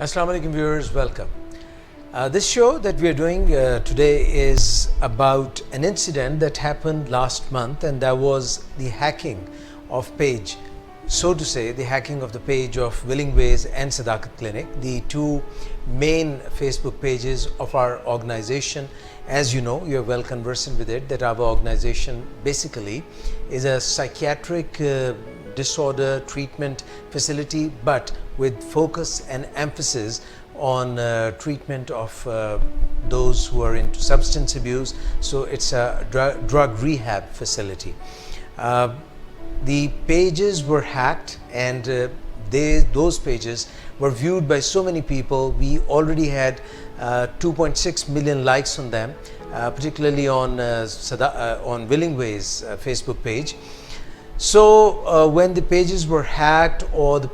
Assalamu alaikum viewers, welcome. This show that we are doing today is about an incident that happened last month, and that was the hacking of page, so to say, the hacking of the page of Willing Ways and Sadaqat Clinic, the two main Facebook pages of our organization. As you know, you're well conversant with it, that our organization basically is a psychiatric disorder treatment facility, but with focus and emphasis on treatment of those who are into substance abuse. So it's a drug rehab facility. The pages were hacked, and those pages were viewed by so many people. We already had 2.6 million likes on them, particularly on Willing Ways Facebook page. So when the pages were hacked or the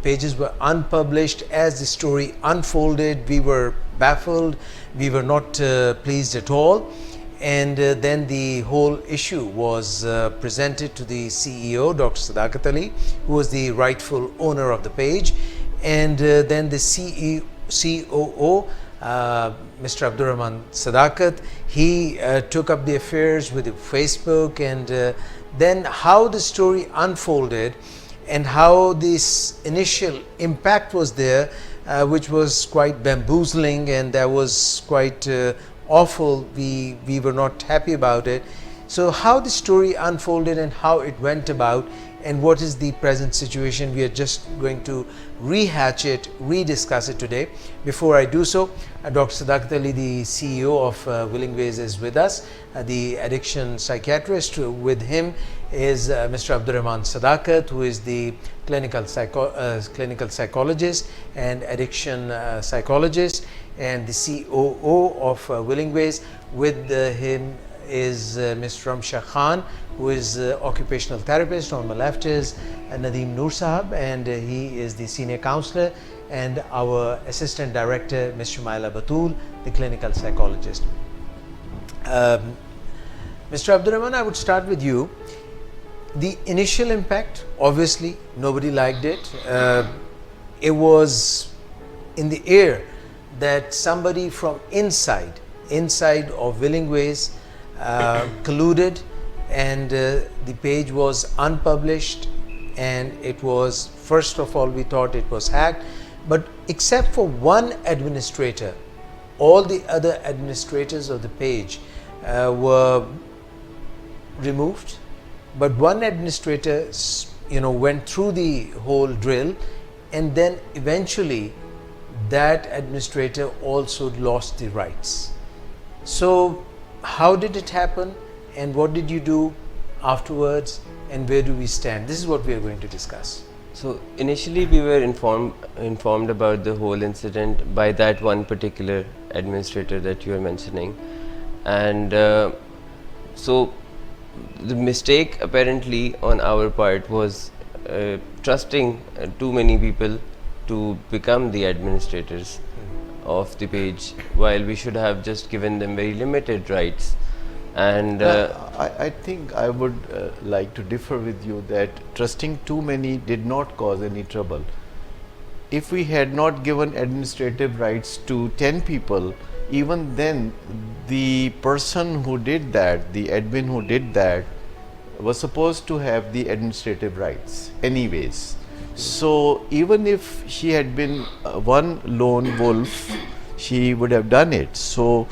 pages were unpublished, as the story unfolded, we were baffled, we were not pleased at all. And then the whole issue was presented to the CEO, Dr. Sadaqat Ali, who was the rightful owner of the page. And then the COO, Mr. Abdurrahman Sadaqat, he took up the affairs with Facebook, and then how the story unfolded and how this initial impact was there, which was quite bamboozling, and that was quite awful. We were not happy about it. So how the story unfolded and how it went about, and what is the present situation, we are just going to rehatch it, rediscuss it today. Before I do so, Dr. Sadaqat Ali, the CEO of Willing Ways, is with us, the addiction psychiatrist. With him is Mr. Abdurrahman Sadaqat, who is the clinical psychologist and addiction psychologist, and the COO of Willing Ways. With him is Ms. Ramsha Khan, who is occupational therapist. On my left is Nadeem Noor Sahab, and he is the senior counselor, and our assistant director, Ms. Shumaila Batul, the clinical psychologist. Mr. Abdurrahman, I would start with you. The initial impact, obviously nobody liked it. It was in the air that somebody from inside of Willing Ways colluded, and the page was unpublished, and it was, first of all, we thought it was hacked, but except for one administrator, all the other administrators of the page were removed. But one administrator, went through the whole drill, and then eventually that administrator also lost the rights. So how did it happen, and what did you do afterwards, and where do we stand? This is what we are going to discuss. So initially we were informed about the whole incident by that one particular administrator that you are mentioning, and so the mistake apparently on our part was trusting too many people to become the administrators of the page, while we should have just given them very limited rights. And I think I would like to differ with you that trusting too many did not cause any trouble. If we had not given administrative rights to 10 people, even then the person who did that, the admin who did that, was supposed to have the administrative rights anyways. So even if she had been one lone wolf, she would have done it. So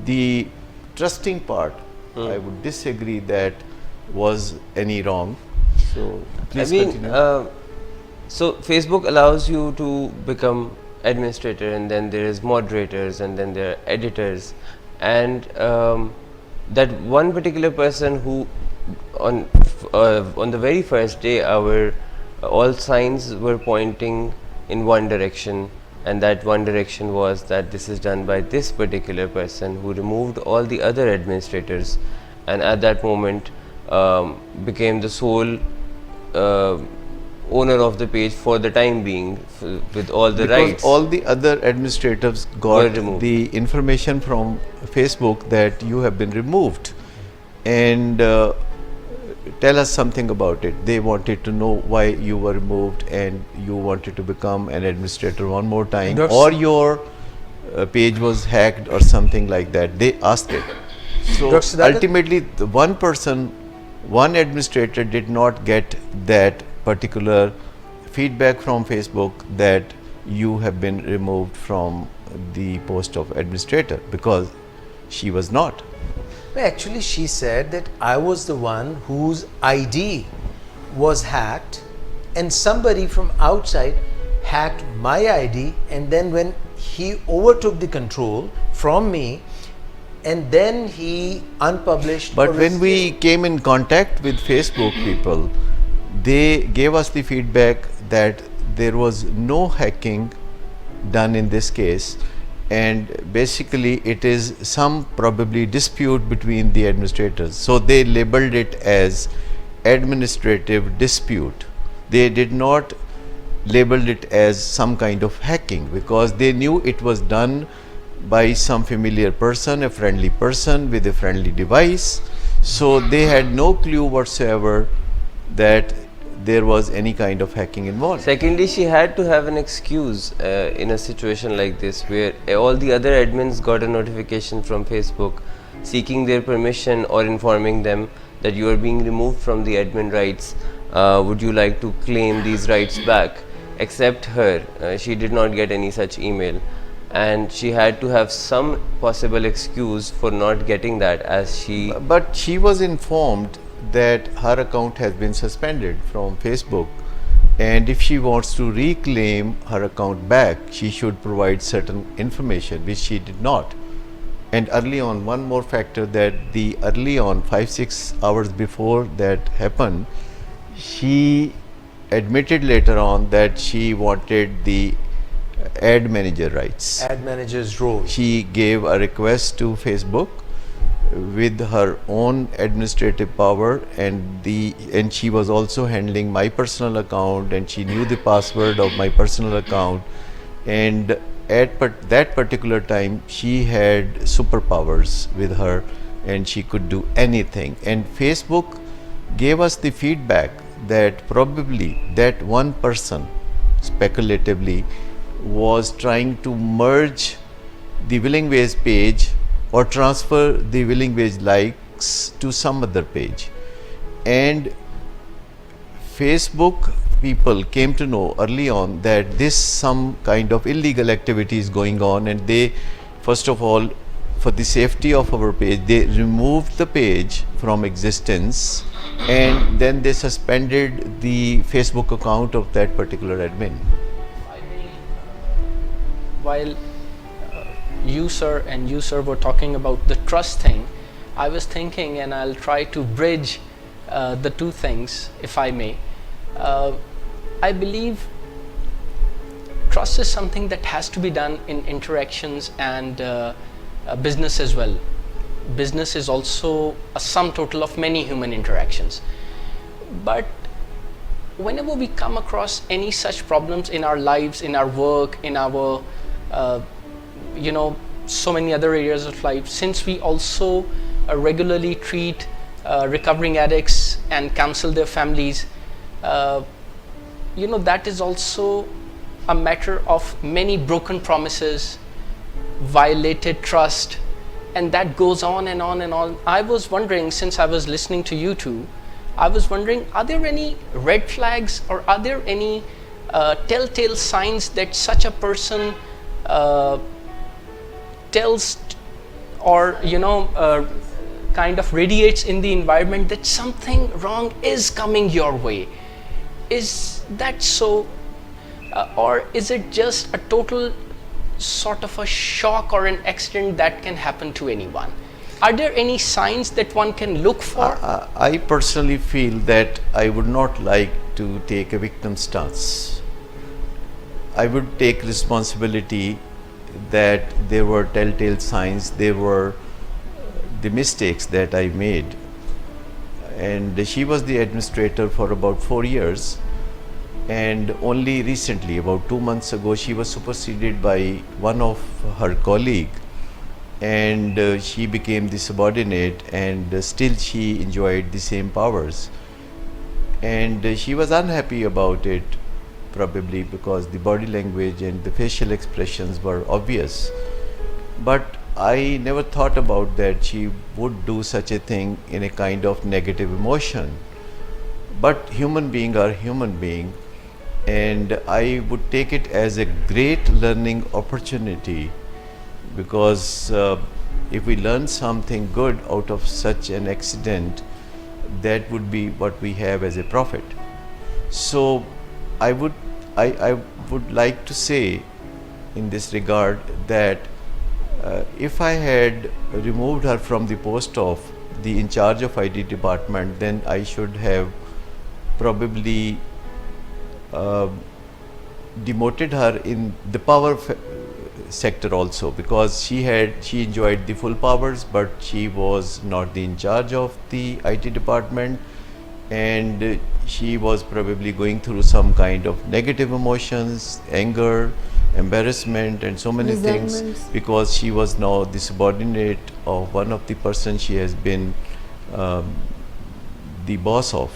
the trusting part, I would disagree that was any wrong. So please continue. So Facebook allows you to become administrator, and then there is moderators, and then there are editors, and that one particular person who on the very first day our all signs were pointing in one direction, and that one direction was that this is done by this particular person who removed all the other administrators, and at that moment became the sole owner of the page for the time being, with all the rights. Because all the other administrators got the information from Facebook that you have been removed, and tell us something about it. They wanted to know why you were removed and you wanted to become an administrator one more time, Dr. or your page was hacked or something like that. They asked it. So Dr. Sadakat? ultimately, the one person, one administrator did not get that particular feedback from Facebook that you have been removed from the post of administrator, because she was not. No, actually, she said that I was the one whose ID was hacked, and somebody from outside hacked my ID, and then when he overtook the control from me, and then he unpublished. But or when we came in contact with Facebook people, they gave us the feedback that there was no hacking done in this case, and basically it is some probably dispute between the administrators. So they labeled it as administrative dispute. They did not label it as some kind of hacking, because they knew it was done by some familiar person, a friendly person with a friendly device. So they had no clue whatsoever that there was any kind of hacking involved. Secondly, she had to have an excuse in a situation like this, where all the other admins got a notification from Facebook seeking their permission or informing them that you are being removed from the admin rights. Would you like to claim these rights back? Except her, she did not get any such email, and she had to have some possible excuse for not getting that, as she But she was informed that her account has been suspended from Facebook, and if she wants to reclaim her account back, she should provide certain information, which she did not. And early on, one more factor, that the early on 5-6 hours before that happened, she admitted later on that she wanted the ad manager rights. ad manager's role. She gave a request to Facebook with her own administrative power, and she was also handling my personal account, and she knew the password of my personal account, and at that particular time she had superpowers with her, and she could do anything. And Facebook gave us the feedback that probably that one person speculatively was trying to merge the Willing Ways page or transfer the Willing Ways likes to some other page. And Facebook people came to know early on that this some kind of illegal activity is going on, and they, first of all, for the safety of our page, they removed the page from existence, and then they suspended the Facebook account of that particular admin. While you sir and you sir were talking about the trust thing, I was thinking, and I'll try to bridge the two things if I may. I believe trust is something that has to be done in interactions and business as well. Business is also a sum total of many human interactions. But whenever we come across any such problems in our lives, in our work, in our so many other areas of life, since we also regularly treat recovering addicts and counsel their families, that is also a matter of many broken promises, violated trust, and that goes on and on and on. I was wondering, since I was listening to you two, I was wondering, are there any red flags, or are there any telltale signs that such a person tells or kind of radiates in the environment that something wrong is coming your way? Is that so, or is it just a total sort of a shock or an accident that can happen to anyone? Are there any signs that one can look for? I personally feel that I would not like to take a victim stance. I would take responsibility that there were telltale signs, there were the mistakes that I made. And she was the administrator for about 4 years, and only recently, about 2 months ago, she was superseded by one of her colleague, and she became the subordinate, and still she enjoyed the same powers. and she was unhappy about it, probably because the body language and the facial expressions were obvious. But I never thought about that she would do such a thing in a kind of negative emotion. But human beings are human beings, and I would take it as a great learning opportunity, because if we learn something good out of such an accident, that would be what we have as a profit. So I would like to say in this regard that if I had removed her from the post of the in charge of ID department, then I should have probably demoted her in the power sector also, because she enjoyed the full powers, but she was not the in charge of the IT department, and she was probably going through some kind of negative emotions, anger, embarrassment, and so many things, Resentments. because she was now the subordinate of one of the persons she has been the boss of.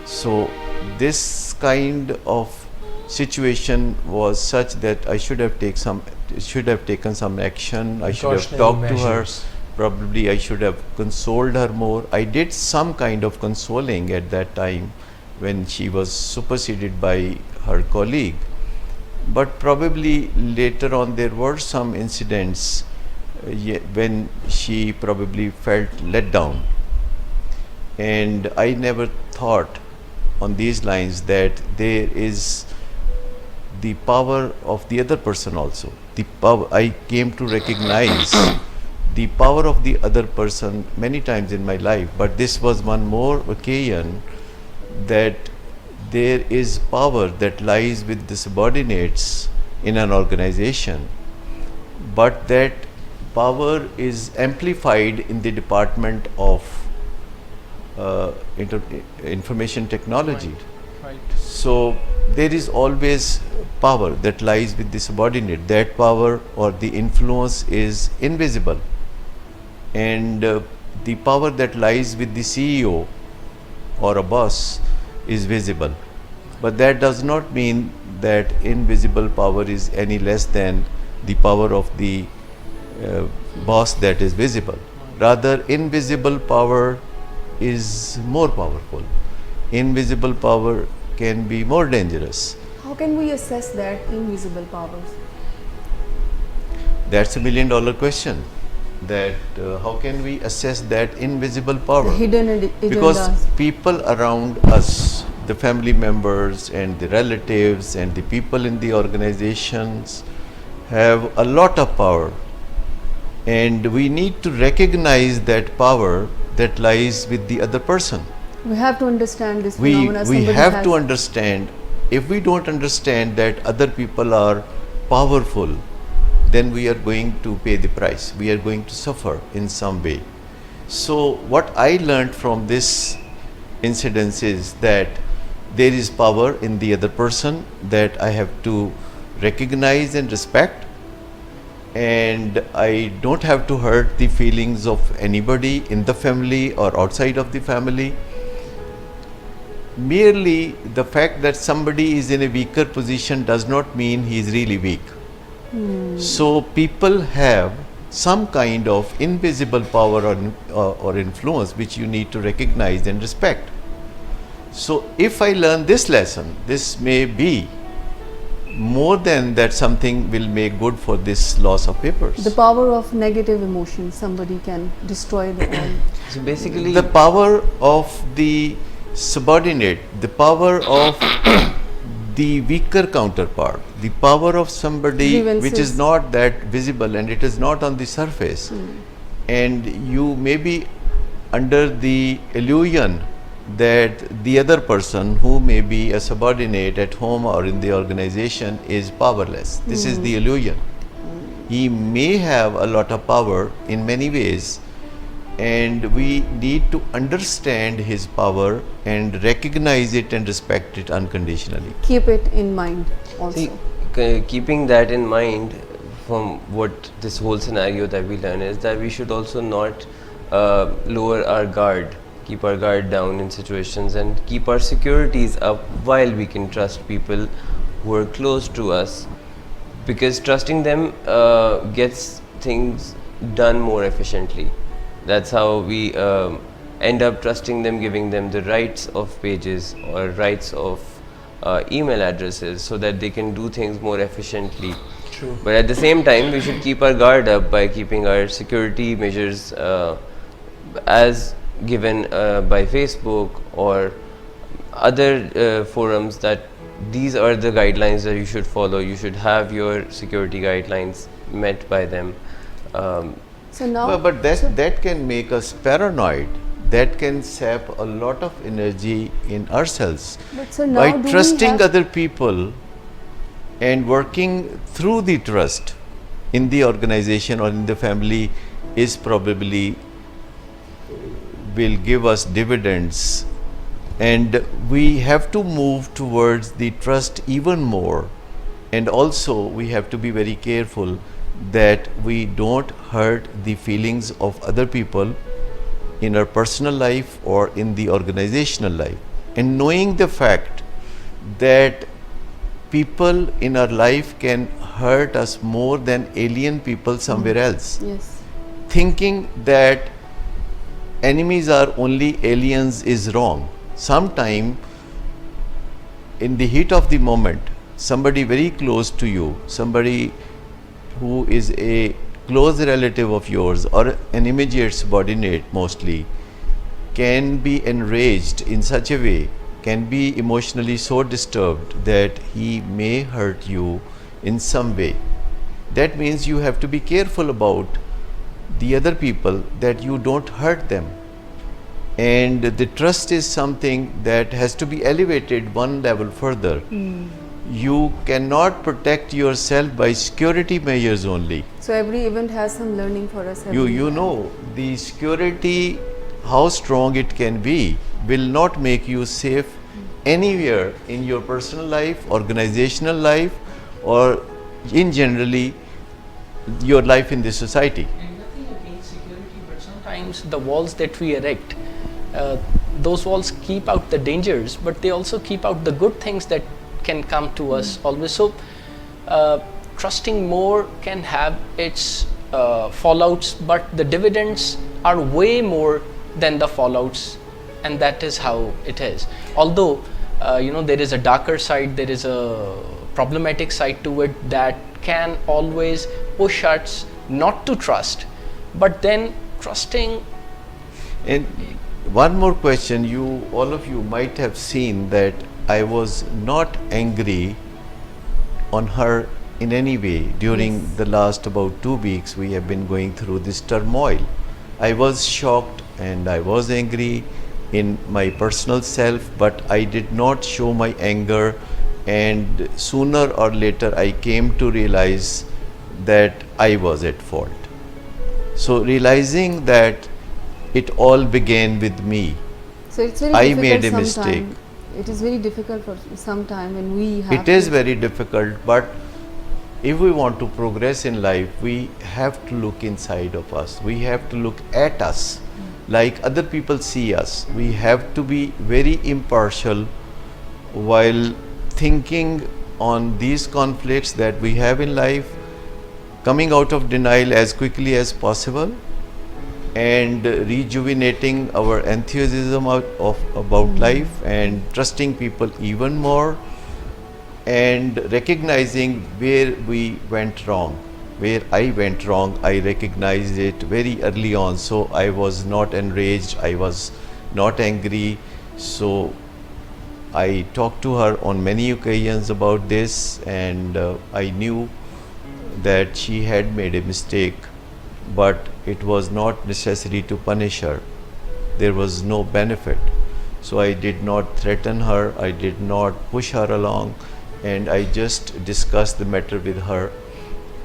So this kind of situation was such that I should have taken some action. I should have Precautionary talked to her. measures. Probably I should have consoled her more. I did some kind of consoling at that time when she was superseded by her colleague. But probably later on there were some incidents when she probably felt let down. And I never thought on these lines that there is the power of the other person also. The power, I came to recognize the power of the other person many times in my life, but this was one more occasion that there is power that lies with the subordinates in an organization, but that power is amplified in the department of information technology. Right. So there is always power that lies with the subordinate. That power or the influence is invisible, and the power that lies with the CEO or a boss is visible. But that does not mean that invisible power is any less than the power of the boss that is visible. Rather, invisible power is more powerful. Invisible power can be more dangerous. How can we assess that invisible powers? That's $1 million question. That how can we assess that invisible power? The hidden agendas. Because people around us, the family members and the relatives and the people in the organizations have a lot of power, and we need to recognize that power that lies with the other person. We have to understand this We phenomena. Somebody have has- to understand. If we don't understand that other people are powerful, then we are going to pay the price. We are going to suffer in some way. So what I learned from this incident is that there is power in the other person that I have to recognize and respect, and I don't have to hurt the feelings of anybody in the family or outside of the family. Merely the fact that somebody is in a weaker position does not mean he is really weak. So people have some kind of invisible power or influence which you need to recognize and respect. So if I learn this lesson, this may be more than that something will make good for this loss of papers. The power of negative emotions, somebody can destroy the all. So basically, The power of the subordinate, the power of the weaker counterpart, the power of somebody which is Grievances. not that visible and it is not on the surface, and you may be under the illusion that the other person who may be a subordinate at home or in the organization is powerless. This is the illusion. He may have a lot of power in many ways, and we need to understand his power and recognize it and respect it unconditionally. Keep it in mind also. see, keeping that in mind, from what this whole scenario that we learn is that we should also not lower our guard keep our guard down in situations, and keep our securities up while we can trust people who are close to us, because trusting them gets things done more efficiently. That's how we end up trusting them, giving them the rights of pages or rights of email addresses so that they can do things more efficiently. True. But at the same time, we should keep our guard up by keeping our security measures as given by Facebook or other forums, that these are the guidelines that you should follow. You should have your security guidelines met by them. So now, But that can make us paranoid. That can sap a lot of energy in ourselves. but sir, now By do we trusting have, other people and working through the trust in the organization or in the family is probably will give us dividends, and we have to move towards the trust even more. And also we have to be very careful that we don't hurt the feelings of other people in our personal life or in the organizational life. And knowing the fact that people in our life can hurt us more than alien people somewhere else. yes, Thinking that enemies are only aliens is wrong. Sometime in the heat of the moment, somebody very close to you, somebody who is a close relative of yours or an immediate subordinate mostly, can be enraged in such a way, can be emotionally so disturbed that he may hurt you in some way. That means you have to be careful about the other people, that you don't hurt them. And the trust is something that has to be elevated one level further. You cannot protect yourself by security measures only. so every event has some learning for us. You know, the security, how strong it can be, will not make you safe anywhere in your personal life, organizational life, or in generally your life in this society. And nothing against security, but sometimes the walls that we erect, those walls keep out the dangers, but they also keep out the good things that can come to us always. So trusting more can have its fallouts, but the dividends are way more than the fallouts, and that is how it is. Although there is a darker side, there is a problematic side to it that can always push us not to trust, but then trusting. And one more question, all of you might have seen that I was not angry on her in any way during the last about 2 weeks. We have been going through this turmoil. I was shocked and I was angry in my personal self, but I did not show my anger, and sooner or later I came to realize that I was at fault. So realizing that it all began with me. So it's very I difficult made a sometime. mistake. It is very difficult for some time when we have. It is to- very difficult, but if we want to progress in life, we have to look inside of us. We have to look at us like other people see us. We have to be very impartial while thinking on these conflicts that we have in life, coming out of denial as quickly as possible, and rejuvenating our enthusiasm about life, and trusting people even more, and recognizing where we went wrong. Where I went wrong, I recognized it very early on, so I was not enraged, I was not angry. So I talked to her on many occasions about this, and I knew that she had made a mistake, but it was not necessary to punish her. There was no benefit. So I did not threaten her, I did not push her along, and I just discussed the matter with her,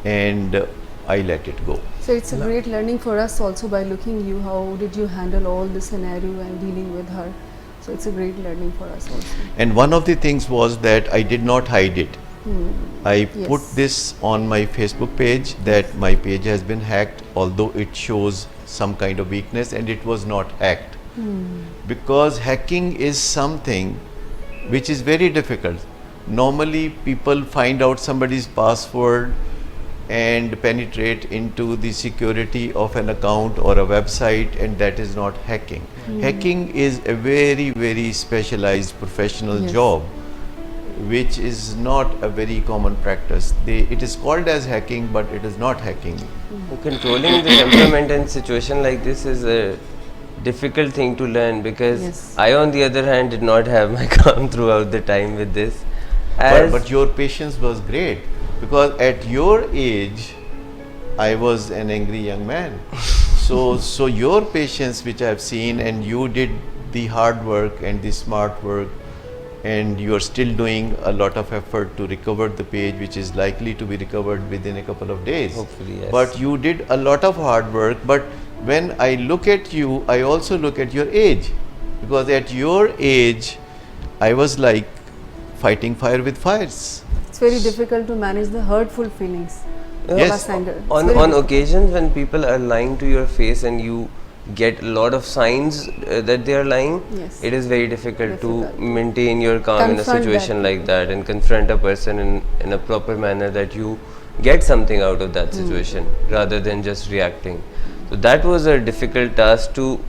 and I let it go. So it's a great learning for us also by looking you. How did you handle all the scenario and dealing with her? So it's a great learning for us also. And one of the things was that I did not hide it. I put Yes. this on my Facebook page that my page has been hacked, although it shows some kind of weakness, and it was not hacked. because hacking is something which is very difficult. Normally people find out somebody's password and penetrate into the security of an account or a website, and that is not hacking. Hacking is a very, very specialized professional Yes. job, which is not a very common practice. It is called as hacking, but it is not hacking. Controlling the temperament in situation like this is a difficult thing to learn, because Yes. I, on the other hand, did not have my calm throughout the time with this. But your patience was great, because at your age I was an angry young man. So your patience, which I have seen, and you did the hard work and the smart work, and you are still doing a lot of effort to recover the page, which is likely to be recovered within a couple of days. Hopefully, yes. But you did a lot of hard work. But when I look at you, I also look at your age, because at your age I was like fighting fire with fires. It's very difficult to manage the hurtful feelings. Yes. Past anger. It's on very on difficult. occasions when people are lying to your face and you get a lot of signs that they are lying, Yes. it is very difficult Difficult. to maintain your calm in a Confront situation that. like that and confront a person in a proper manner, that you get something out of that situation rather than just reacting. So that was a difficult task, to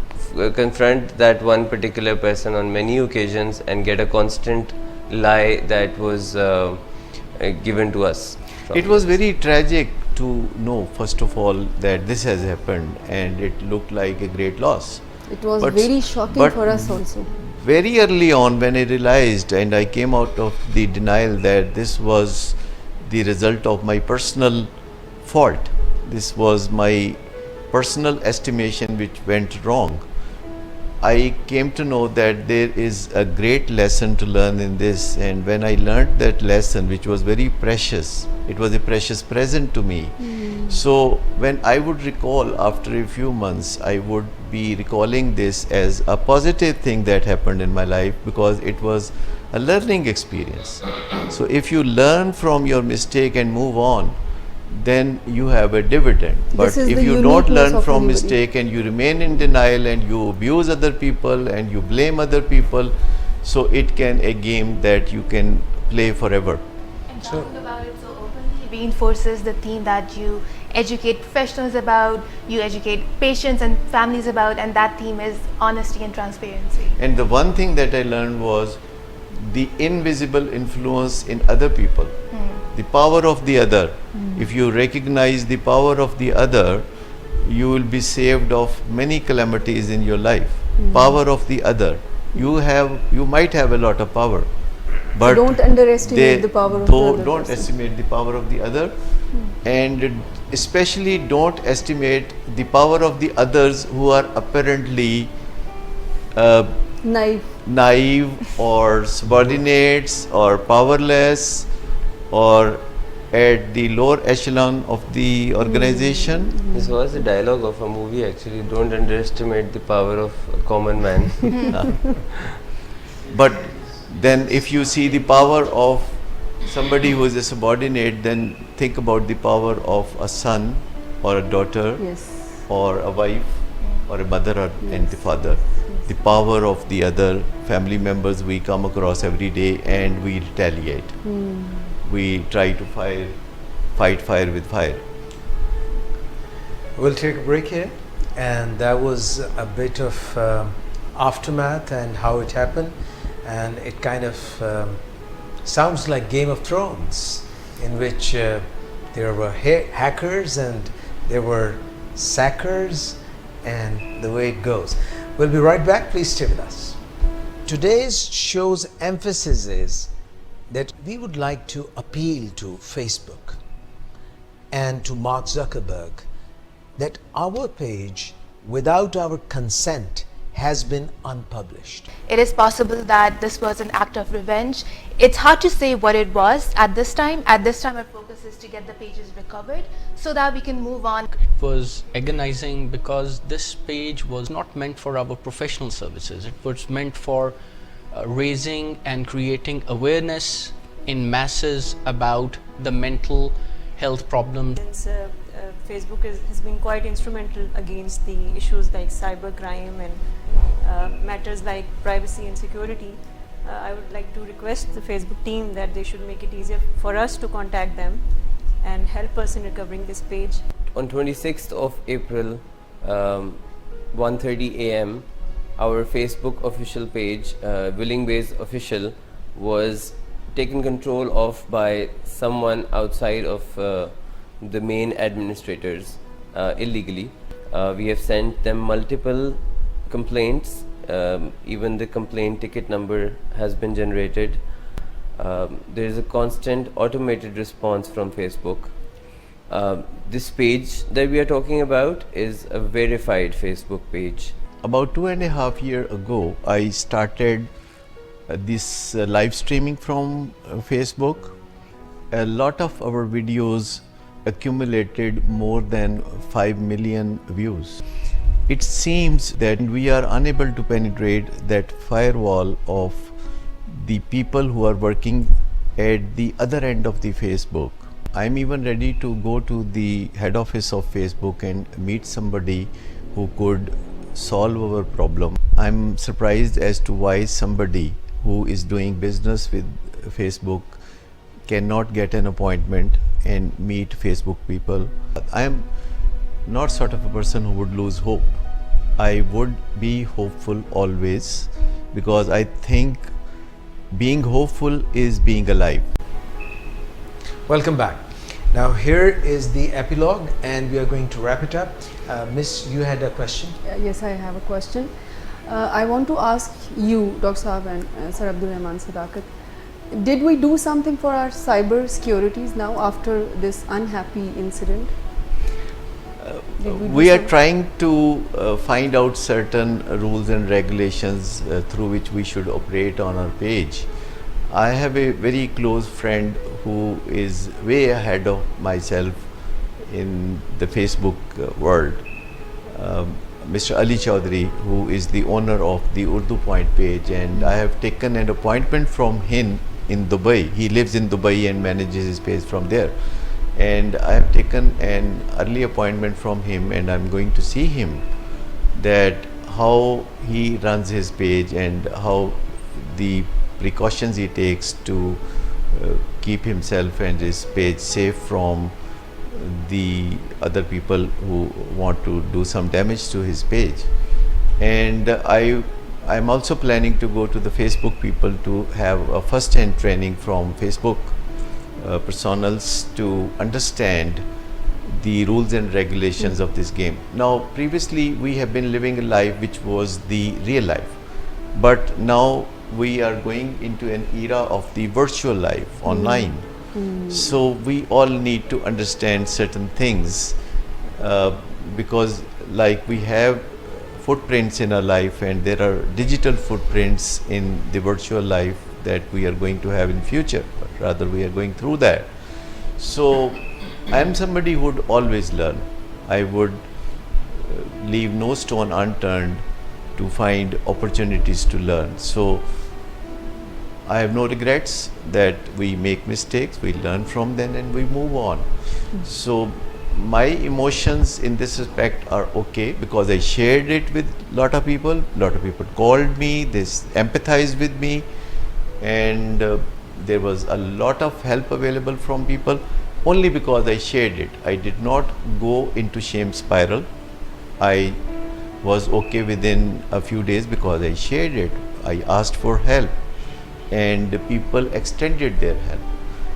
confront that one particular person on many occasions and get a constant lie that was given to us. from It was this. very tragic to know, first of all, that this has happened, and it looked like a great loss. It was But- very shocking but for us also. Very early on, when I realized and I came out of the denial that this was the result of my personal fault, this was my personal estimation which went wrong, I came to know that there is a great lesson to learn in this. And when I learnt that lesson, which was very precious, it was a precious present to me. So when I would recall after a few months, I would be recalling this as a positive thing that happened in my life, because it was a learning experience. So if you learn from your mistake and move on, then you have a dividend. But This is if the you don't uniqueness learn of from anybody. mistake and you remain in denial and you abuse other people and you blame other people, so it can a game that you can play forever. And talking about it so openly reinforces the theme that you educate professionals about, you educate patients and families about, and that theme is honesty and transparency. And the one thing that I learned was the invisible influence in other people, the power of the other. If you recognize the power of the other, you will be saved of many calamities in your life. Power of the other. You might have a lot of power, but don't underestimate the power of the other Don't person. estimate the power of the other, and especially don't estimate the power of the others who are apparently naive or subordinates or powerless or at the lower echelon of the organization. This was the dialogue of a movie actually. Don't underestimate the power of a common man. But then if you see the power of somebody who is a subordinate, then think about the power of a son or a daughter Yes. or a wife or a mother and the father. The power of the other family members we come across every day, and we retaliate. We try to fight fire with fire. We'll take a break here, and that was a bit of aftermath and how it happened, and it kind of sounds like Game of Thrones, in which there were hackers and there were sackers, and the way it goes. We'll be right back. Please stay with us. Today's show's emphasis is that we would like to appeal to Facebook and to Mark Zuckerberg that our page, without our consent, has been unpublished. It is possible that this was an act of revenge. It's hard to say what it was at this time. At this time, our focus is to get the pages recovered so that we can move on. It was agonizing because this page was not meant for our professional services. It was meant for raising and creating awareness in masses about the mental health problems. Since Facebook has been quite instrumental against the issues like cybercrime and matters like privacy and security, I would like to request the Facebook team that they should make it easier for us to contact them and help us in recovering this page. On 26th of April, 1:30 a.m., our Facebook official page, Willing Ways Official, was taken control of by someone outside of the main administrators illegally. We have sent them multiple complaints. Even the complaint ticket number has been generated. There is a constant automated response from Facebook. This page that we are talking about is a verified Facebook page. About 2.5 years ago, I started this live streaming from Facebook. A lot of our videos accumulated more than 5 million views. It seems that we are unable to penetrate that firewall of the people who are working at the other end of the Facebook. I'm even ready to go to the head office of Facebook and meet somebody who could solve our problem. I'm surprised as to why somebody who is doing business with Facebook cannot get an appointment and meet Facebook people. I am not sort of a person who would lose hope. I would be hopeful always, because I think being hopeful is being alive. Welcome back. Now here is the epilogue and we are going to wrap it up. Miss, you had a question? Yes, I have a question. I want to ask you, Dr. Saab and Sir Abdul Rahman Sadakat, did we do something for our cyber securities now after this unhappy incident? We are trying to find out certain rules and regulations through which we should operate on our page. I have a very close friend who is way ahead of myself in the Facebook world, Mr. Ali Chaudhary, who is the owner of the Urdu Point page, and I have taken an appointment from him in Dubai. He lives in Dubai and manages his page from there. And I have taken an early appointment from him, and I'm going to see him that how he runs his page and how the precautions he takes to keep himself and his page safe from the other people who want to do some damage to his page. And I'm also planning to go to the Facebook people to have a first-hand training from Facebook personals to understand the rules and regulations of this game. Now, previously we have been living a life which was the real life, but now we are going into an era of the virtual life online. So we all need to understand certain things because like we have footprints in our life, and there are digital footprints in the virtual life that we are going to have in future, but rather we are going through that. So I am somebody who would always learn. I would leave no stone unturned to find opportunities to learn. So I have no regrets that we make mistakes, we learn from them and we move on. So my emotions in this respect are okay because I shared it with a lot of people called me, they empathized with me, and there was a lot of help available from people only because I shared it. I did not go into shame spiral. I was okay within a few days because I shared it. I asked for help and people extended their help.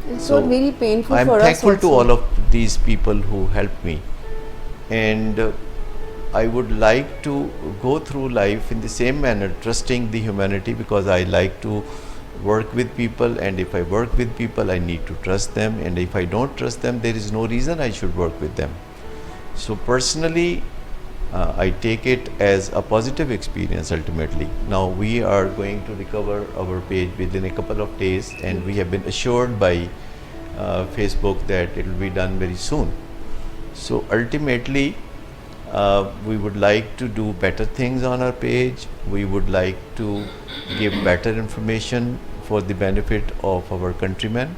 It's not very painful I'm for us. I'm thankful to also. all of these people who helped me, and I would like to go through life in the same manner, trusting the humanity, because I like to work with people, and if I work with people I need to trust them, and if I don't trust them there is no reason I should work with them. So personally I take it as a positive experience ultimately. Now we are going to recover our page within a couple of days, and we have been assured by Facebook that it will be done very soon. So ultimately we would like to do better things on our page. We would like to give better information for the benefit of our countrymen,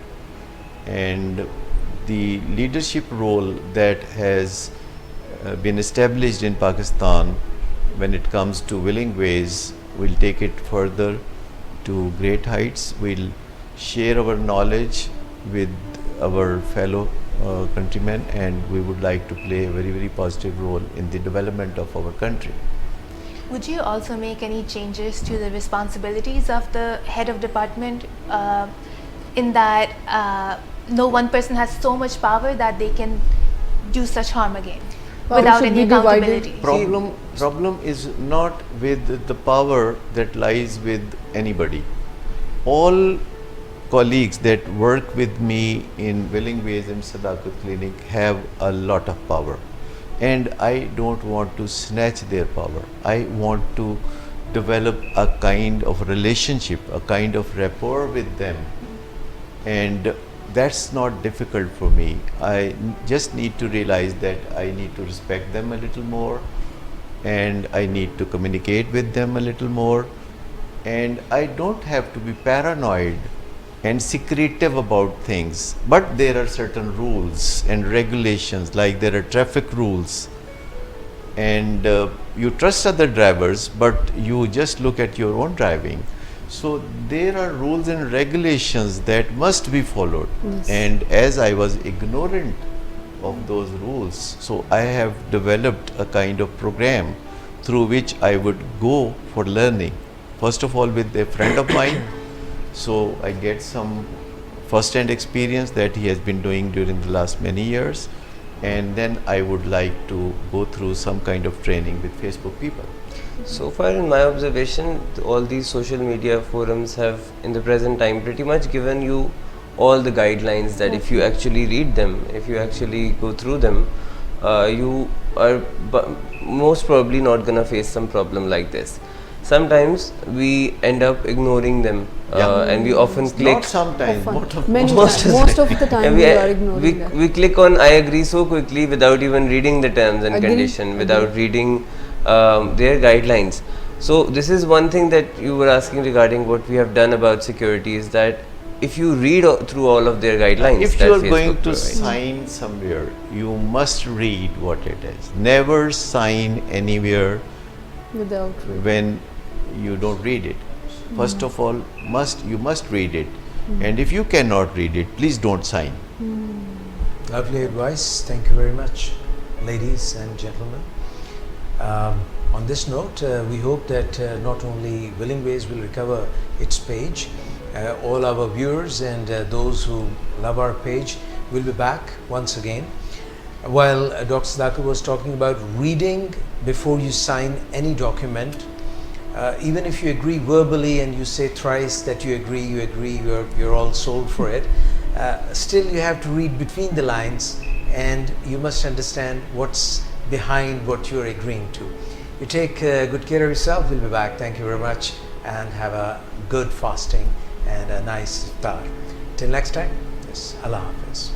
and the leadership role that has been established in Pakistan when it comes to Willing Ways, we'll take it further to great heights. We'll share our knowledge with our fellow countrymen, and we would like to play a very, very positive role in the development of our country. Would you also make any changes to the responsibilities of the head of department in that no one person has so much power that they can do such harm again Power without should any be divided. accountability? Problem is not with the power that lies with anybody. All colleagues that work with me in Willing Ways and Sadaqat Clinic have a lot of power, and I don't want to snatch their power. I want to develop a kind of relationship, a kind of rapport with them, and that's not difficult for me. I just need to realize that I need to respect them a little more, and I need to communicate with them a little more, and I don't have to be paranoid and secretive about things. But there are certain rules and regulations, like there are traffic rules, and you trust other drivers, but you just look at your own driving. So there are rules and regulations that must be followed. Yes. And as I was ignorant of those rules, so I have developed a kind of program through which I would go for learning. First of all, with a friend of mine, so I get some first-hand experience that he has been doing during the last many years, and then I would like to go through some kind of training with Facebook people. So far, in my observation, all these social media forums have, in the present time, pretty much given you all the guidelines that if you actually read them, if you actually go through them, you are most probably not gonna face some problem like this. Sometimes we end up ignoring them, and we often click. Not sometimes, Often. most of Most of the time and we are ignoring that. we click on I agree so quickly without even reading the terms and Agree, condition, without reading their guidelines. So this is one thing that you were asking regarding what we have done about security, is that if you read through all of their guidelines, If that you are Facebook going to provides. sign somewhere, you must read what it is. Never sign anywhere Without reading. when you don't read it. First of all, you must read it. And if you cannot read it, please don't sign. Lovely advice. Thank you very much, ladies and gentlemen. On this note, we hope that not only Willing Ways will recover its page, all our viewers and those who love our page will be back once again. While Dr. Sadaqat was talking about reading before you sign any document, even if you agree verbally and you say thrice that you agree, you're all sold for it, still you have to read between the lines, and you must understand what's behind what you're agreeing to. You take good care of yourself. We'll be back. Thank you very much, and have a good fasting and a nice iftar. Till next time, yes, Allah Hafiz.